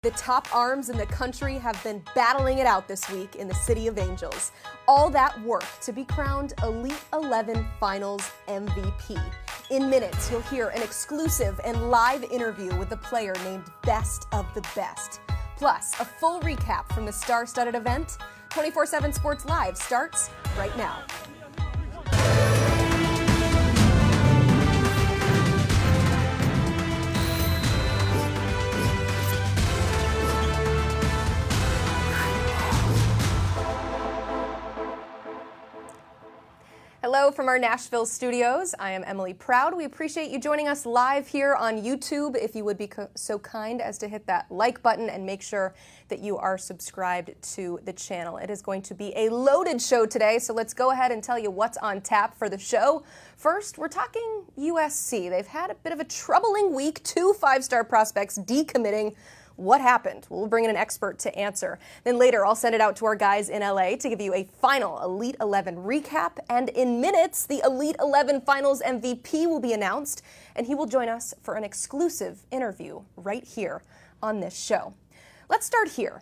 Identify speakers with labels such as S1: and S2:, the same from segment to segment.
S1: The top arms in the country have been battling it out this week in the City of Angels. All that work to be crowned Elite 11 Finals MVP. In minutes, you'll hear an exclusive and live interview with a player named Best of the Best. Plus, a full recap from the star-studded event. 247 Sports Live starts right now. Hello from our Nashville studios. I am Emily Proud. We appreciate you joining us live here on YouTube. If you would be so kind as to hit that like button and make sure that you are subscribed to the channel. It is going to be a loaded show today, so let's go ahead and tell you what's on tap for the show. First, we're talking USC. They've had a bit of a troubling week, 2 5-star prospects decommitting. What happened? We'll bring in an expert to answer. Then later, I'll send it out to our guys in LA to give you a final Elite 11 recap. And in minutes, the Elite 11 Finals MVP will be announced, and he will join us for an exclusive interview right here on this show. Let's start here.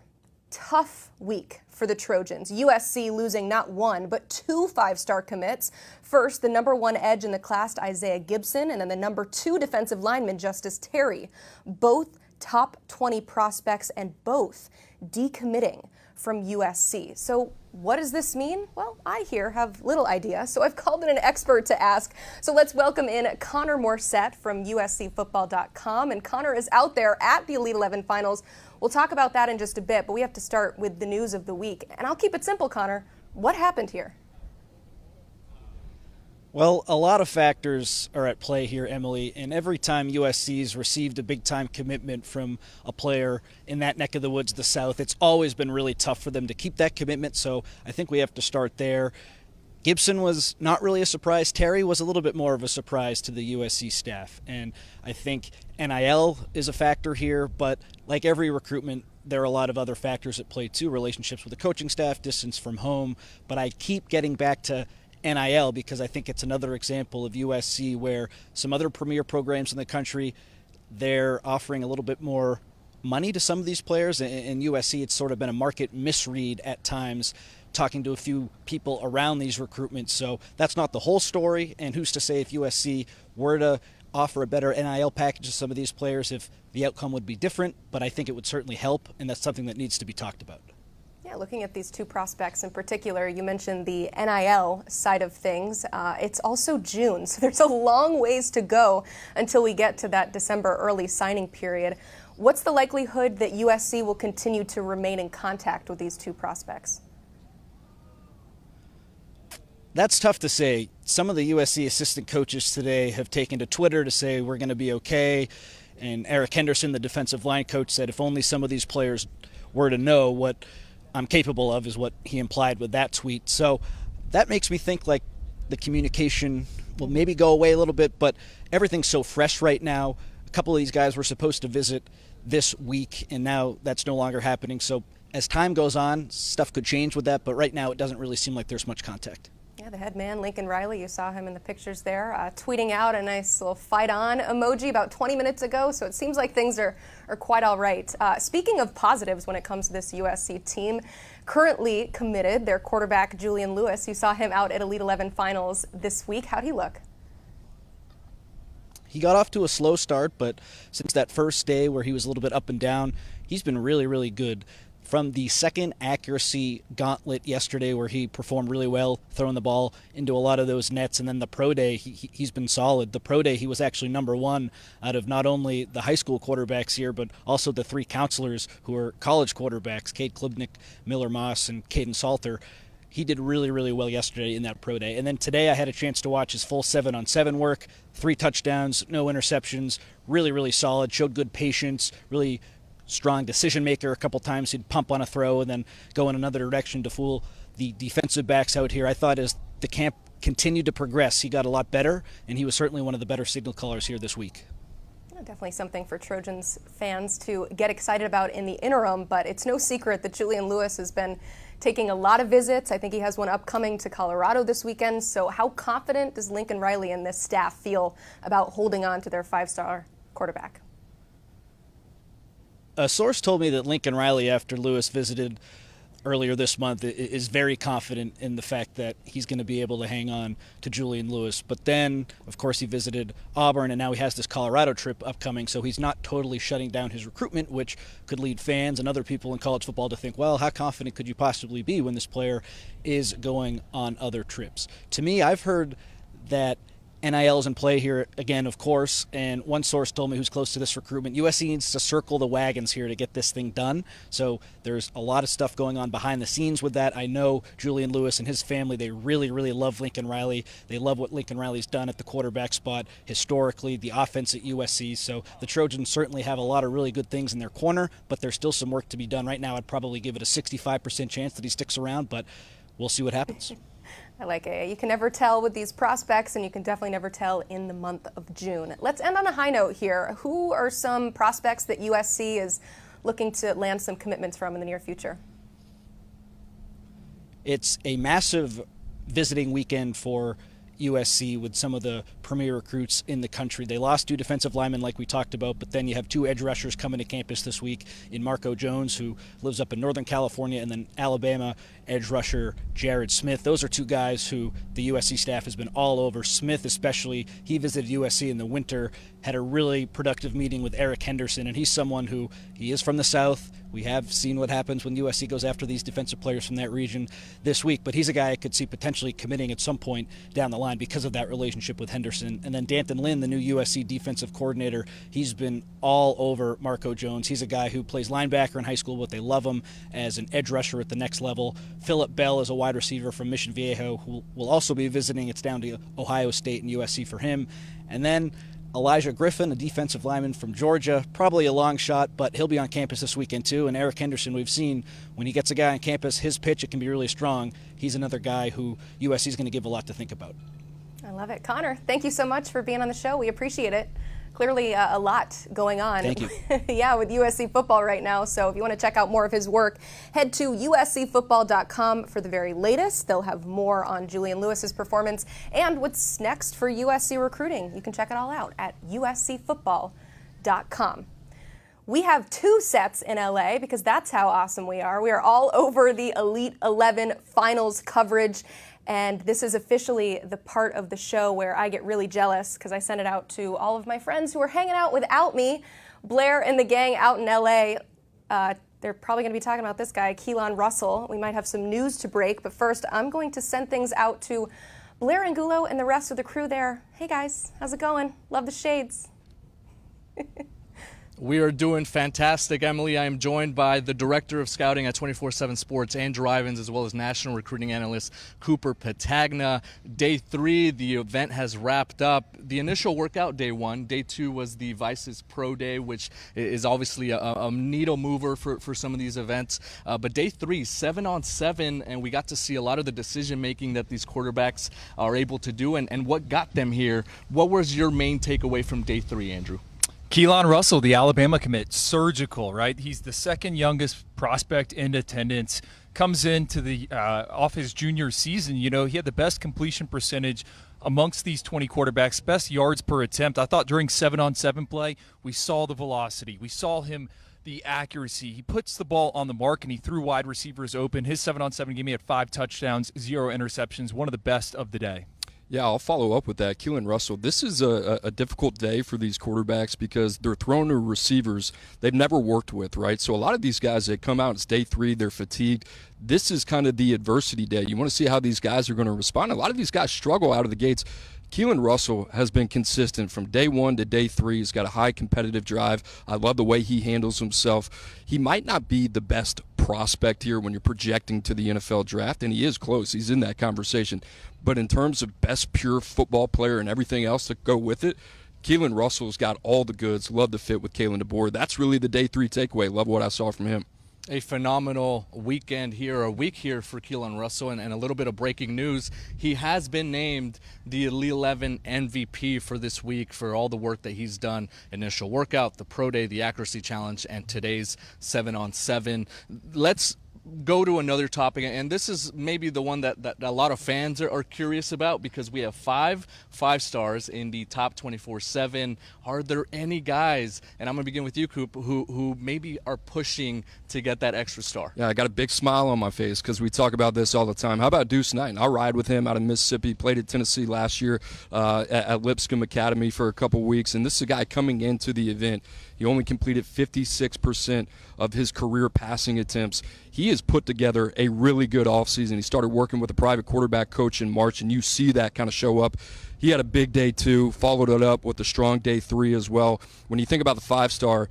S1: Tough week for the Trojans. USC losing not 1, but 2 5-star commits. First, the number 1 edge in the class, Isaiah Gibson, and then the number 2 defensive lineman, Justice Terry. Both top 20 prospects and both decommitting from USC. So what does this mean? Well, I here have little idea, so I've called in an expert to ask. So let's welcome in Connor Morset from USCFootball.com. And Connor is out there at the Elite 11 Finals. We'll talk about that in just a bit, but we have to start with the news of the week. And I'll keep it simple, Connor. What happened here?
S2: Well, a lot of factors are at play here, Emily, and every time USC's received a big-time commitment from a player in that neck of the woods, the South, it's always been really tough for them to keep that commitment, so I think we have to start there. Gibson was not really a surprise. Terry was a little bit more of a surprise to the USC staff, and I think NIL is a factor here, but like every recruitment, there are a lot of other factors at play too, relationships with the coaching staff, distance from home, but I keep getting back to NIL because I think it's another example of USC where some other premier programs in the country, they're offering a little bit more money to some of these players. In USC, it's sort of been a market misread at times, talking to a few people around these recruitments. So that's not the whole story, and who's to say if USC were to offer a better NIL package to some of these players, if the outcome would be different, but I think it would certainly help, and that's something that needs to be talked about.
S1: Yeah, looking at these 2 prospects in particular, you mentioned the NIL side of things. It's also June, so there's a long ways to go until we get to that December early signing period. What's the likelihood that USC will continue to remain in contact with these 2 prospects?
S2: That's tough to say. Some of the USC assistant coaches today have taken to Twitter to say we're going to be okay. And Eric Henderson, the defensive line coach, said if only some of these players were to know what I'm capable of, is what he implied with that tweet. So that makes me think like the communication will maybe go away a little bit, but everything's so fresh right now. A couple of these guys were supposed to visit this week, and now that's no longer happening. So as time goes on, stuff could change with that, but right now it doesn't really seem like there's much contact.
S1: Yeah, the head man, Lincoln Riley, you saw him in the pictures there, tweeting out a nice little fight on emoji about 20 minutes ago, so it seems like things are quite all right. Speaking of positives when it comes to this USC team, currently committed, their quarterback, Julian Lewis, you saw him out at Elite 11 Finals this week. How'd he look?
S2: He got off to a slow start, but since that first day where he was a little bit up and down, he's been really, really good. From the second accuracy gauntlet yesterday where he performed really well, throwing the ball into a lot of those nets, and then the pro day, he's been solid. The pro day, he was actually number 1 out of not only the high school quarterbacks here, but also the 3 counselors who are college quarterbacks, Cade Klubnik, Miller Moss, and Caden Salter. He did really, really well yesterday in that pro day. And then today I had a chance to watch his full 7-on-7 work, 3 touchdowns, no interceptions, really, really solid, showed good patience, really strong decision maker. A couple times he'd pump on a throw and then go in another direction to fool the defensive backs out here. I thought as the camp continued to progress, he got a lot better, and he was certainly one of the better signal callers here this week.
S1: Definitely something for Trojans fans to get excited about in the interim, but it's no secret that Julian Lewis has been taking a lot of visits. I think he has one upcoming to Colorado this weekend. So how confident does Lincoln Riley and this staff feel about holding on to their 5-star quarterback?
S2: A source told me that Lincoln Riley, after Lewis visited earlier this month, is very confident in the fact that he's going to be able to hang on to Julian Lewis. But then, of course, he visited Auburn, and now he has this Colorado trip upcoming, so he's not totally shutting down his recruitment, which could lead fans and other people in college football to think, well, how confident could you possibly be when this player is going on other trips? To me, I've heard that NIL is in play here again, of course, and one source told me who's close to this recruitment, USC needs to circle the wagons here to get this thing done. So there's a lot of stuff going on behind the scenes with that. I know Julian Lewis and his family, they really, really love Lincoln Riley. They love what Lincoln Riley's done at the quarterback spot historically, the offense at USC. So the Trojans certainly have a lot of really good things in their corner, but there's still some work to be done. Right now, I'd probably give it a 65% chance that he sticks around, but we'll see what happens.
S1: I like it. You can never tell with these prospects, and you can definitely never tell in the month of June. Let's end on a high note here. Who are some prospects that USC is looking to land some commitments from in the near future?
S2: It's a massive visiting weekend for USC with some of the premier recruits in the country. They lost 2 defensive linemen like we talked about, but then you have 2 edge rushers coming to campus this week in Marco Jones, who lives up in Northern California, and then Alabama edge rusher Jared Smith. Those are 2 guys who the USC staff has been all over. Smith especially, he visited USC in the winter, had a really productive meeting with Eric Henderson, and he's someone who, he is from the South. We have seen what happens when USC goes after these defensive players from that region this week, but he's a guy I could see potentially committing at some point down the line because of that relationship with Henderson. And then Danton Lynn, the new USC defensive coordinator, he's been all over Marco Jones. He's a guy who plays linebacker in high school, but they love him as an edge rusher at the next level. Phillip Bell is a wide receiver from Mission Viejo who will also be visiting. It's down to Ohio State and USC for him. And then Elijah Griffin, a defensive lineman from Georgia, probably a long shot, but he'll be on campus this weekend too. And Eric Henderson, we've seen when he gets a guy on campus, his pitch, it can be really strong. He's another guy who USC is going to give a lot to think about.
S1: I love it. Connor, thank you so much for being on the show. We appreciate it. Clearly a lot going on.
S2: Thank you.
S1: Yeah, with USC football right now. So if you want to check out more of his work, head to uscfootball.com for the very latest. They'll have more on Julian Lewis's performance and what's next for USC recruiting. You can check it all out at uscfootball.com. We have 2 sets in LA because that's how awesome we are. We are all over the Elite 11 finals coverage. And this is officially the part of the show where I get really jealous because I sent it out to all of my friends who are hanging out without me. Blair and the gang out in LA. They're probably going to be talking about this guy, Keelan Russell. We might have some news to break, but first I'm going to send things out to Blair Angulo and the rest of the crew there. Hey guys, how's it going? Love the shades.
S3: We are doing fantastic, Emily. I am joined by the Director of Scouting at 247 Sports, Andrew Ivins, as well as National Recruiting Analyst Cooper Patagna. Day 3, the event has wrapped up. The initial workout, day 1. Day 2 was the Vices Pro Day, which is obviously a needle mover for some of these events. But day 3, 7-on-7, and we got to see a lot of the decision-making that these quarterbacks are able to do and what got them here. What was your main takeaway from day 3, Andrew?
S4: Keelan Russell, the Alabama commit, surgical, right? He's the second youngest prospect in attendance. Comes into the off his junior season. You know, he had the best completion percentage amongst these 20 quarterbacks, best yards per attempt. I thought during 7-on-7 play, we saw the velocity. We saw him, the accuracy. He puts the ball on the mark, and he threw wide receivers open. His 7-on-7 game, he had 5 touchdowns, 0 interceptions, one of the best of the day.
S5: Yeah, I'll follow up with that. Keelan Russell, this is a difficult day for these quarterbacks because they're thrown to receivers they've never worked with, right? So a lot of these guys that come out, it's day 3, they're fatigued. This is kind of the adversity day. You want to see how these guys are going to respond. A lot of these guys struggle out of the gates. Keelan Russell has been consistent from day 1 to day 3. He's got a high competitive drive. I love the way he handles himself. He might not be the best prospect here when you're projecting to the NFL draft, and he is close. He's in that conversation. But in terms of best pure football player and everything else that go with it, Keelan Russell's got all the goods. Love the fit with Kalen DeBoer. That's really the day 3 takeaway. Love what I saw from him.
S3: A phenomenal weekend here, a week here for Keelan Russell, and a little bit of breaking news. He has been named the Elite 11 MVP for this week for all the work that he's done. Initial workout, the Pro Day, the Accuracy Challenge, and today's 7-on-7. Let's go to another topic, and this is maybe the one that a lot of fans are curious about, because we have five stars in the top 24/7. Are there any guys, and I'm going to begin with you, Coop, who maybe are pushing to get that extra star?
S5: Yeah, I got a big smile on my face because we talk about this all the time. How about Deuce Knight? I'll ride with him out of Mississippi. Played at Tennessee last year at Lipscomb Academy for a couple weeks, and this is a guy coming into the event. He only completed 56% of his career passing attempts. He has put together a really good offseason. He started working with a private quarterback coach in March, and you see that kind of show up. He had a big day 2, followed it up with a strong day 3 as well. When you think about the 5-star,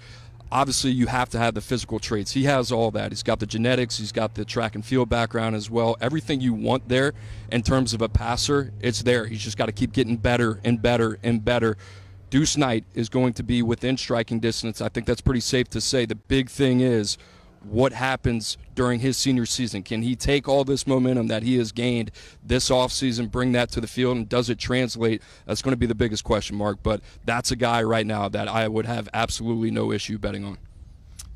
S5: obviously you have to have the physical traits. He has all that. He's got the genetics. He's got the track and field background as well. Everything you want there in terms of a passer, it's there. He's just got to keep getting better and better and better. Deuce Knight is going to be within striking distance. I think that's pretty safe to say. The big thing is what happens during his senior season. Can he take all this momentum that he has gained this offseason, bring that to the field, and does it translate? That's going to be the biggest question mark. But that's a guy right now that I would have absolutely no issue betting on.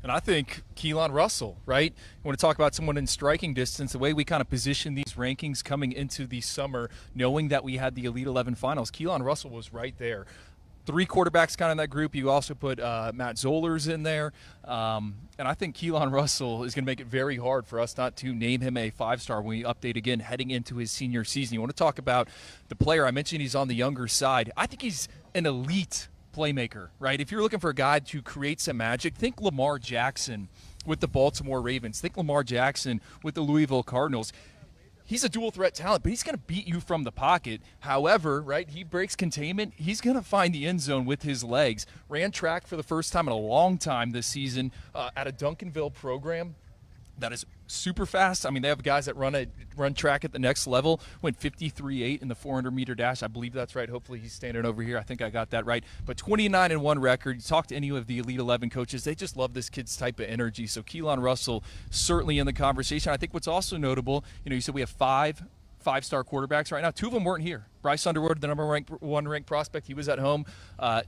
S4: And I think Keelan Russell, right? You want to talk about someone in striking distance, the way we kind of position these rankings coming into the summer, knowing that we had the Elite 11 finals, Keelan Russell was right there. 3 quarterbacks kind of in that group. You also put Matt Zollers in there. And I think Keelan Russell is going to make it very hard for us not to name him a 5-star when we update again heading into his senior season. You want to talk about the player. I mentioned he's on the younger side. I think he's an elite playmaker, right? If you're looking for a guy to create some magic, think Lamar Jackson with the Baltimore Ravens. Think Lamar Jackson with the Louisville Cardinals. He's a dual threat talent, but he's going to beat you from the pocket. However, right, he breaks containment. He's going to find the end zone with his legs. Ran track for the first time in a long time this season at a Duncanville program that is super fast. I mean, they have guys that run track at the next level. Went 53.8 in the 400-meter dash. I believe that's right. Hopefully he's standing over here. I think I got that right. But 29-1 record. You talk to any of the Elite 11 coaches, they just love this kid's type of energy. So Keelan Russell certainly in the conversation. I think what's also notable, you said we have 5-star quarterbacks right now. 2 of them weren't here. Bryce Underwood, the number 1 ranked prospect, he was at home.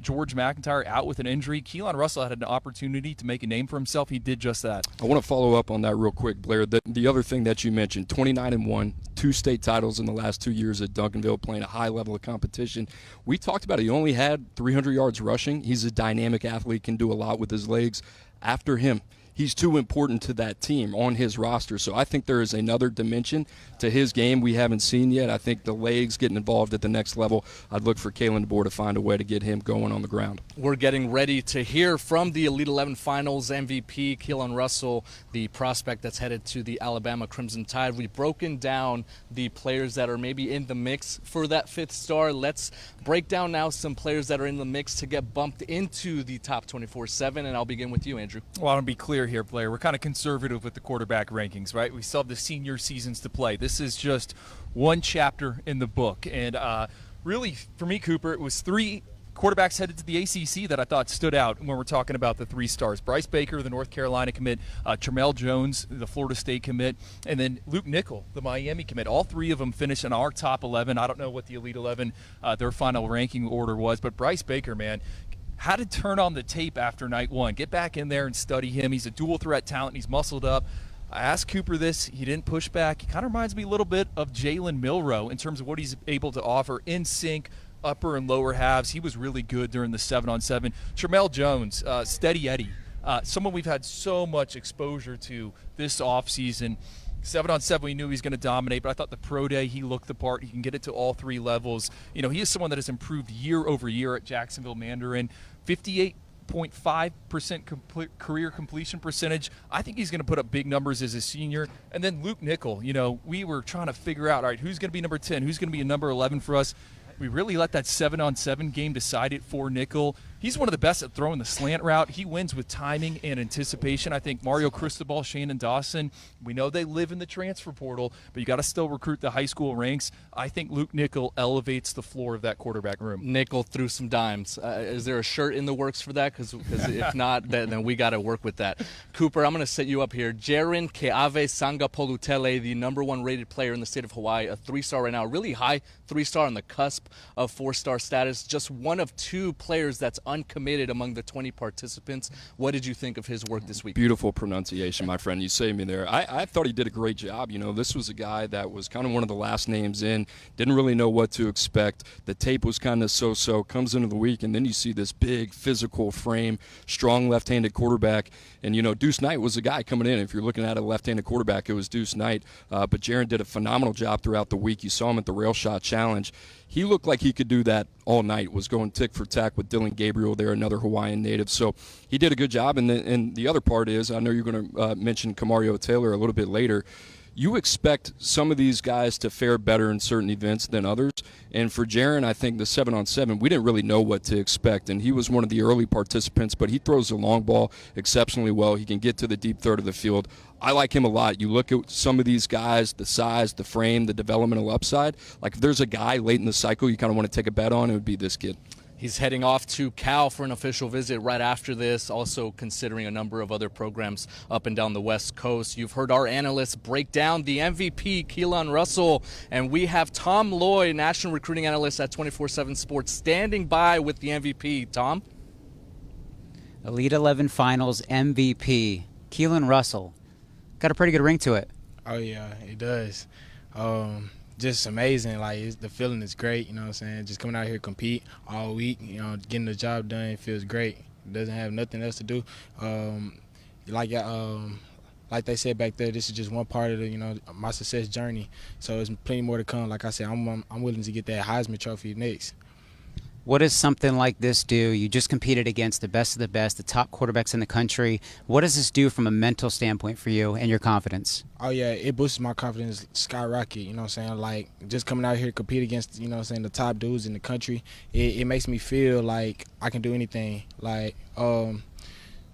S4: George McIntyre out with an injury. Keelan Russell had an opportunity to make a name for himself. He did just that.
S5: I want to follow up on that real quick, Blair. The other thing that you mentioned, 29-1, 2 state titles in the last 2 years at Duncanville, playing a high level of competition. We talked about it. He only had 300 yards rushing. He's a dynamic athlete, can do a lot with his legs. After him, he's too important to that team on his roster. So I think there is another dimension to his game we haven't seen yet. I think the legs getting involved at the next level. I'd look for Kalen DeBoer to find a way to get him going on the ground.
S3: We're getting ready to hear from the Elite 11 Finals MVP, Keelan Russell, the prospect that's headed to the Alabama Crimson Tide. We've broken down the players that are maybe in the mix for that 5th star. Let's break down now some players that are in the mix to get bumped into the top 24/7, and I'll begin with you, Andrew.
S4: Well, I want to be clear here, Blair. We're kind of conservative with the quarterback rankings, right? We still have the senior seasons to play. This is just one chapter in the book. And really, for me, Cooper, it was 3 quarterbacks headed to the ACC that I thought stood out when we're talking about the 3 stars. Bryce Baker, the North Carolina commit, Tramel Jones, the Florida State commit, and then Luke Nickel, the Miami commit. All 3 of them finished in our top 11. I don't know what the Elite 11, their final ranking order was, but Bryce Baker, man, had to turn on the tape after night 1. Get back in there and study him. He's a dual threat talent. He's muscled up. I asked Cooper this. He didn't push back. He kind of reminds me a little bit of Jalen Milroe in terms of what he's able to offer in sync, upper and lower halves. He was really good during the 7-on-7. Tramel Jones, Steady Eddie, someone we've had so much exposure to this offseason. 7-on-7, we knew he was going to dominate, but I thought the pro day, he looked the part. He can get it to all 3 levels. He is someone that has improved year over year at Jacksonville Mandarin. 58.5% career completion percentage. I think he's going to put up big numbers as a senior. And then Luke Nickel, we were trying to figure out, all right, who's going to be number 10? Who's going to be a number 11 for us? We really let that 7-on-7 game decide it for Nickel. He's one of the best at throwing the slant route. He wins with timing and anticipation. I think Mario Cristobal, Shannon Dawson, we know they live in the transfer portal, but you got to still recruit the high school ranks. I think Luke Nickel elevates the floor of that quarterback room.
S3: Nickel threw some dimes. Is there a shirt in the works for that? Because if not, then we got to work with that. Cooper, I'm going to set you up here. Jaren Keave Sanga Polutele, the number 1 rated player in the state of Hawaii, a 3-star right now, really high 3-star on the cusp of 4-star status. Just one of 2 players that's uncommitted among the 20 participants. What did you think of his work this week?
S5: Beautiful pronunciation, my friend. You saved me there. I thought he did a great job. You know, this was a guy that was kind of one of the last names in, didn't really know what to expect. The tape was kind of so-so, comes into the week, and then you see this big physical frame, strong left-handed quarterback. And, you know, Deuce Knight was the guy coming in. If you're looking at a left-handed quarterback, it was Deuce Knight. But Jaron did a phenomenal job throughout the week. You saw him at the Rail Shot Challenge. He looked like he could do that all night, was going tick for tack with Dylan Gabriel there, another Hawaiian native. So he did a good job. And the other part is, I know you're going to mention Kamario Taylor a little bit later. You expect some of these guys to fare better in certain events than others. And for Jaron, I think the 7-on-7, we didn't really know what to expect. And he was one of the early participants, but he throws the long ball exceptionally well. He can get to the deep third of the field. I like him a lot. You look at some of these guys, the size, the frame, the developmental upside. Like if there's a guy late in the cycle you kind of want to take a bet on, it would be this kid.
S3: He's heading off to Cal for an official visit right after this, also considering a number of other programs up and down the West Coast. You've heard our analysts break down the MVP, Keelan Russell, and we have Tom Loy, national recruiting analyst at 247 Sports, standing by with the MVP. Tom?
S6: Elite 11 Finals MVP, Keelan Russell. Got a pretty good ring to it.
S7: Oh, yeah, it does. Just amazing. Like, the feeling is great, you know what I'm saying? Just coming out here compete all week, you know, getting the job done feels great. It doesn't have nothing else to do. Like they said back there, this is just one part of the, you know, my success journey. So there's plenty more to come. Like I said, I'm willing to get that Heisman Trophy next.
S6: What does something like this do? You just competed against the best of the best, the top quarterbacks in the country. What does this do from a mental standpoint for you and your confidence?
S7: Oh, yeah, it boosts my confidence skyrocket, you know what I'm saying? Like, just coming out here to compete against, you know what I'm saying, the top dudes in the country, it makes me feel like I can do anything. Like,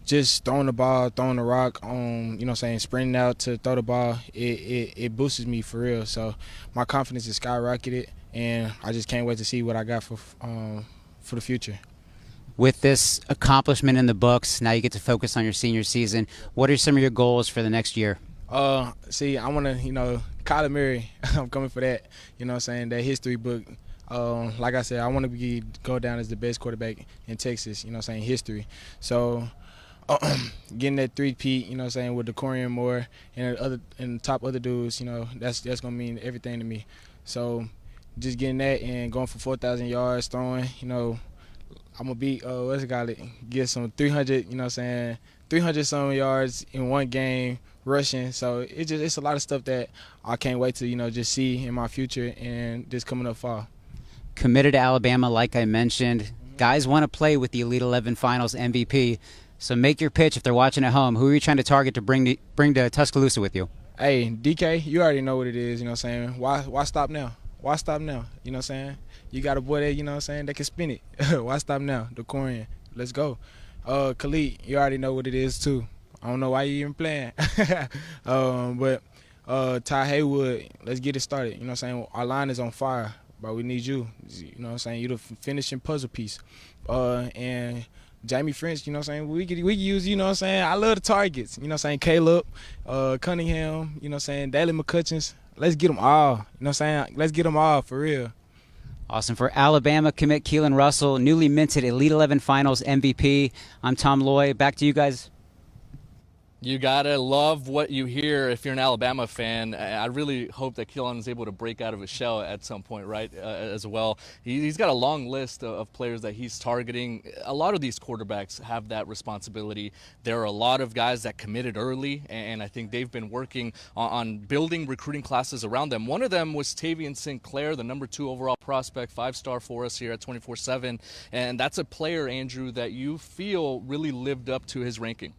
S7: just throwing the ball, throwing the rock, you know what I'm saying, sprinting out to throw the ball, it boosts me for real. So my confidence is skyrocketed, and I just can't wait to see what I got for the future.
S6: With this accomplishment in the books, now you get to focus on your senior season. What are some of your goals for the next year?
S7: See, I want to, you know, Kyler Murray, I'm coming for that, you know what I'm saying, that history book. Like I said, I want to go down as the best quarterback in Texas, you know what I'm saying, history. So getting that three-peat, you know what I'm saying, with the Corian Moore and the top other dudes, you know, that's going to mean everything to me. So just getting that and going for 4,000 yards, throwing, you know, I'm going to beat, what's it called, get some 300, you know what I'm saying, 300-some yards in one game, rushing. So it's a lot of stuff that I can't wait to, you know, just see in my future and just coming up fall. Committed
S6: to Alabama, like I mentioned. Guys want to play with the Elite 11 Finals MVP. So make your pitch if they're watching at home. Who are you trying to target to bring to Tuscaloosa with you?
S7: Hey, DK, you already know what it is, you know what I'm saying. Why stop now? Why stop now? You know what I'm saying? You got a boy that, you know what I'm saying, that can spin it. Why stop now? The Corian. Let's go. Khalid, you already know what it is too. I don't know why you even playing. But Ty Haywood, let's get it started. You know what I'm saying? Our line is on fire, but we need you. You know what I'm saying? You're the finishing puzzle piece. And Jamie French, you know what I'm saying? We could use, you know what I'm saying? I love the targets. You know what I'm saying? Caleb, Cunningham, you know what I'm saying? Daley McCutcheons. Let's get them all. You know what I'm saying? Let's get them all for real.
S6: Awesome. For Alabama commit Keelan Russell, newly minted Elite 11 Finals MVP. I'm Tom Loy. Back to you guys.
S3: You gotta love what you hear if you're an Alabama fan. I really hope that Keelan is able to break out of his shell at some point, right, as well. He's got a long list of players that he's targeting. A lot of these quarterbacks have that responsibility. There are a lot of guys that committed early, and I think they've been working on building recruiting classes around them. One of them was Tavian Sinclair, the number 2 overall prospect, 5-star for us here at 247. And that's a player, Andrew, that you feel really lived up to his ranking.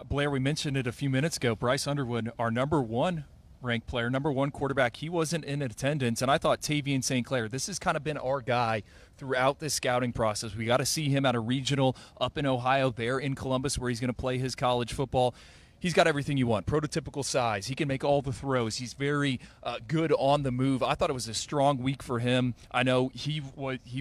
S4: Blair, we mentioned it a few minutes ago. Bryce Underwood, our number 1 ranked player, number 1 quarterback, he wasn't in attendance, and I thought Tavian St. Clair, this has kind of been our guy throughout this scouting process. We got to see him at a regional up in Ohio, there in Columbus, where he's going to play his college football. He's got everything you want. Prototypical size. He can make all the throws. He's very good on the move. I thought it was a strong week for him. I know he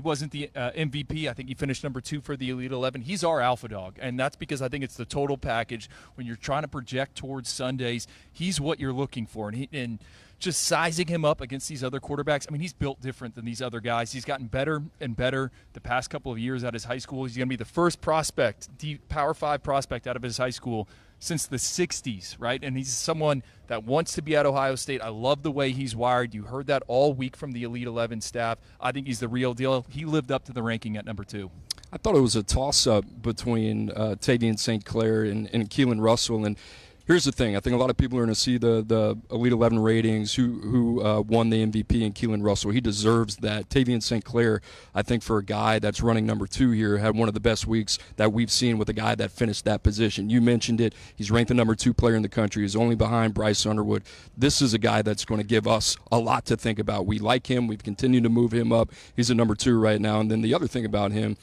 S4: wasn't the MVP. I think he finished number 2 for the Elite 11. He's our alpha dog, and that's because I think it's the total package. When you're trying to project towards Sundays, he's what you're looking for. And just sizing him up against these other quarterbacks, I mean, he's built different than these other guys. He's gotten better and better the past couple of years at his high school. He's going to be the first prospect, deep Power 5 prospect out of his high school since the 60s, right? And he's someone that wants to be at Ohio State. I love the way he's wired. You heard that all week from the Elite 11 staff. I think he's the real deal. He lived up to the ranking at number 2.
S5: I thought it was a toss-up between Tavian St. Clair and Keelan Russell. And here's the thing. I think a lot of people are going to see the Elite 11 ratings, who won the MVP, and Keelan Russell. He deserves that. Tavian St. Clair, I think for a guy that's running number 2 here, had one of the best weeks that we've seen with a guy that finished that position. You mentioned it. He's ranked the number 2 player in the country. He's only behind Bryce Underwood. This is a guy that's going to give us a lot to think about. We like him. We've continued to move him up. He's a number 2 right now. And then the other thing about him,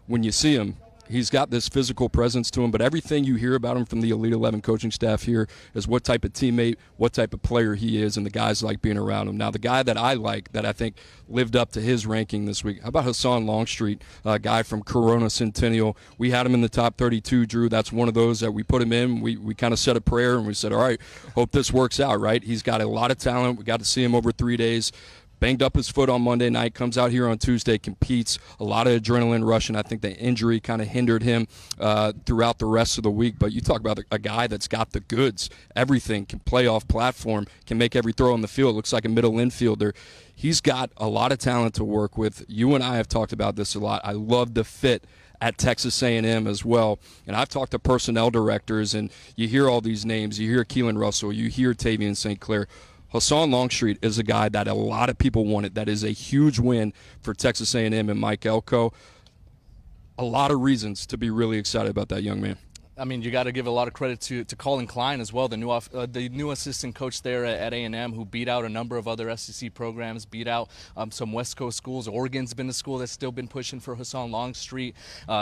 S5: when you see him, he's got this physical presence to him, but everything you hear about him from the Elite 11 coaching staff here is what type of teammate, what type of player he is, and the guys like being around him. Now, the guy that I like, that I think lived up to his ranking this week, how about Hassan Longstreet, a guy from Corona Centennial? We had him in the top 32, Drew. That's one of those that we put him in. We kind of said a prayer, and we said, all right, hope this works out, right? He's got a lot of talent. We got to see him over 3 days. Banged up his foot on Monday night, comes out here on Tuesday, competes, a lot of adrenaline rushing. I think the injury kind of hindered him throughout the rest of the week. But you talk about a guy that's got the goods, everything, can play off platform, can make every throw on the field, looks like a middle infielder. He's got a lot of talent to work with. You and I have talked about this a lot. I love the fit at Texas A&M as well. And I've talked to personnel directors, and you hear all these names. You hear Keelan Russell. You hear Tavian St. Clair. Hassan Longstreet is a guy that a lot of people wanted. That is a huge win for Texas A&M and Mike Elko. A lot of reasons to be really excited about that young man.
S3: I mean, you got to give a lot of credit to Colin Klein as well, the new assistant coach there at A&M, who beat out a number of other SEC programs, beat out some West Coast schools. Oregon's been a school that's still been pushing for Hassan Longstreet.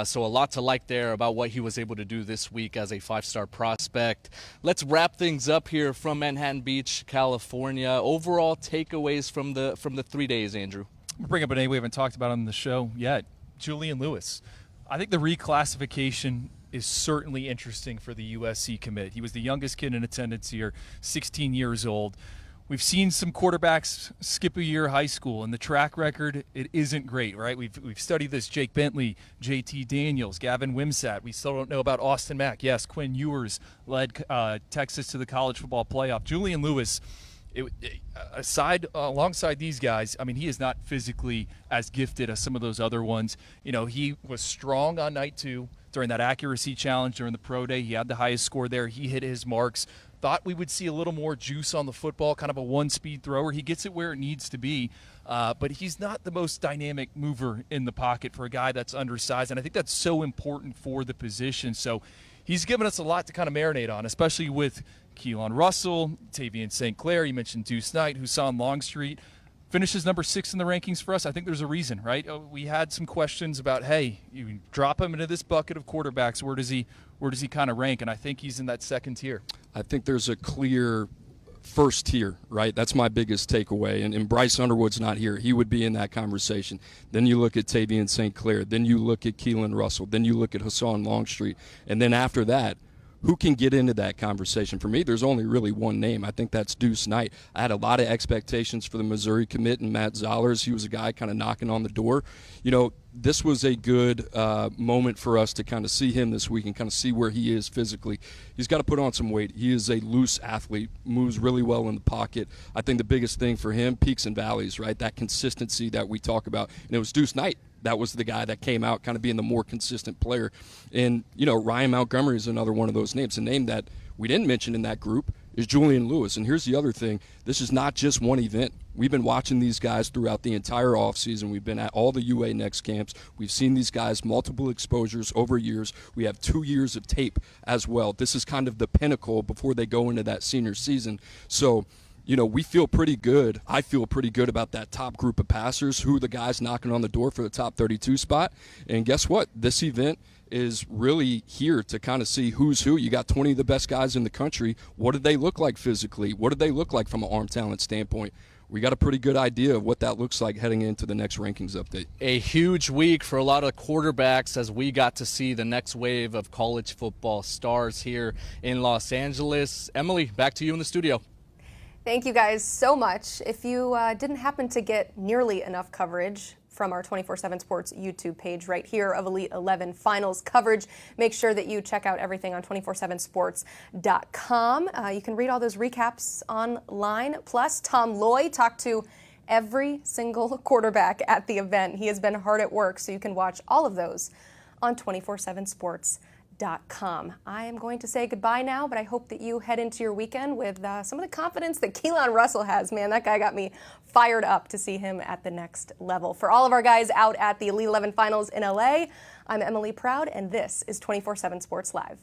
S3: So a lot to like there about what he was able to do this week as a 5-star prospect. Let's wrap things up here from Manhattan Beach, California. Overall takeaways from the 3 days, Andrew.
S4: I'm going to bring up a name we haven't talked about on the show yet, Julian Lewis. I think the reclassification is certainly interesting for the USC commit. He was the youngest kid in attendance here, 16 years old. We've seen some quarterbacks skip a year high school, and the track record, it isn't great, right? We've studied this. Jake Bentley, JT Daniels, Gavin Wimsatt. We still don't know about Austin Mack. Yes, Quinn Ewers led Texas to the college football playoff. Julian Lewis, alongside these guys, I mean, he is not physically as gifted as some of those other ones. You know, he was strong on night 2 during that accuracy challenge during the pro day. He had the highest score there. He hit his marks. Thought we would see a little more juice on the football, kind of a one-speed thrower. He gets it where it needs to be, but he's not the most dynamic mover in the pocket for a guy that's undersized, and I think that's so important for the position. So he's given us a lot to kind of marinate on, especially with Keelan Russell, Tavian St. Clair. You mentioned Deuce Knight, Hassan Longstreet. Finishes number 6 in the rankings for us. I think there's a reason, right? We had some questions about, hey, you drop him into this bucket of quarterbacks. Where does he kind of rank? And I think he's in that second tier.
S5: I think there's a clear first tier, right? That's my biggest takeaway. And Bryce Underwood's not here. He would be in that conversation. Then you look at Tavian St. Clair. Then you look at Keelan Russell. Then you look at Hassan Longstreet. And then after that, who can get into that conversation? For me, there's only really one name. I think that's Deuce Knight. I had a lot of expectations for the Missouri commit and Matt Zollers. He was a guy kind of knocking on the door. You know, this was a good moment for us to kind of see him this week and kind of see where he is physically. He's got to put on some weight. He is a loose athlete, moves really well in the pocket. I think the biggest thing for him, peaks and valleys, right? That consistency that we talk about. And it was Deuce Knight. That was the guy that came out kind of being the more consistent player. And, you know, Ryan Montgomery is another one of those names. A name that we didn't mention in that group is Julian Lewis. And here's the other thing. This is not just one event. We've been watching these guys throughout the entire offseason. We've been at all the UA Next camps. We've seen these guys multiple exposures over years. We have 2 years of tape as well. This is kind of the pinnacle before they go into that senior season. So, we feel pretty good. I feel pretty good about that top group of passers, who are the guys knocking on the door for the top 32 spot. And guess what? This event is really here to kind of see who's who. You got 20 of the best guys in the country. What do they look like physically? What do they look like from an arm talent standpoint? We got a pretty good idea of what that looks like heading into the next rankings update.
S3: A huge week for a lot of quarterbacks as we got to see the next wave of college football stars here in Los Angeles. Emily, back to you in the studio.
S1: Thank you guys so much. If you didn't happen to get nearly enough coverage from our 247 Sports YouTube page right here of Elite 11 finals coverage, make sure that you check out everything on 247sports.com. You can read all those recaps online. Plus, Tom Loy talked to every single quarterback at the event. He has been hard at work, so you can watch all of those on 247sports.com. I am going to say goodbye now, but I hope that you head into your weekend with some of the confidence that Keelan Russell has. Man, that guy got me fired up to see him at the next level. For all of our guys out at the Elite 11 Finals in LA, I'm Emily Proud, and this is 247 Sports Live.